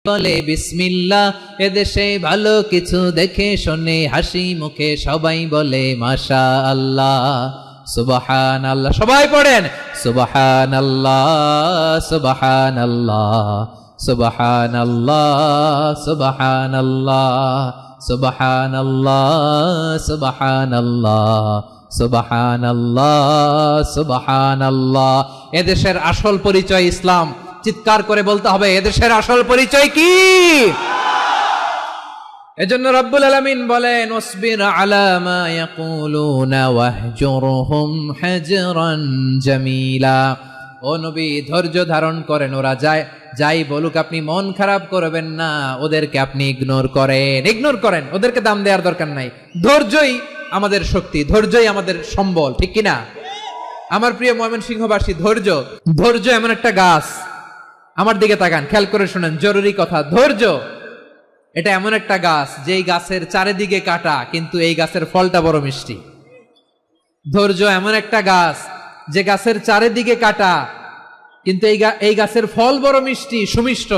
বলে বিসমিল্লাহ, এদেশে ভালো কিছু দেখে শুনে হাসি মুখে সবাই বলে মাশাআল্লাহ, সুবহানাল্লাহ। সবাই পড়েন সুবহানাল্লাহ, সুবহানাল্লাহ, সুবহানাল্লাহ, সুবহানাল্লাহ, সুবহানাল্লাহ, সুবহানাল্লাহ, সুবহানাল্লাহ, সুবহানাল্লাহ। এদেশের আসল পরিচয় ইসলাম। চিৎকার করে বলতে হবে, এদেশের আসল পরিচয় কি? এজন্য রব্বুল আলামিন বলেন, ওয়াসবির আলা মা ইয়াকুলুনা ওয়াহজুরহুম হাজরান জামিলা। ও নবী, ধৈর্য ধারণ করেন, ওরা যাই বলুক আপনি মন খারাপ করবেন না, ওদেরকে আপনি ইগনোর করেন, ওদেরকে দাম দেওয়ার দরকার নাই। ধৈর্যই আমাদের শক্তি, ধৈর্যই আমাদের সম্বল, ঠিক কিনা? আমার প্রিয় ময়মনসিংহবাসী, ধৈর্য এমন একটা গাছ। আমার দিকে তাকান, খেয়াল করে শুনেন, জরুরি কথা। ধৈর্য এটা এমন একটা গাছ যেই গাছের চারিদিকে কাটা, কিন্তু এই গাছের ফলটা বড় মিষ্টি। ধৈর্য এমন একটা গাছ যে গাছের চারিদিকে কাটা, কিন্তু এই গাছের ফল বড় মিষ্টি, সুমিষ্ট।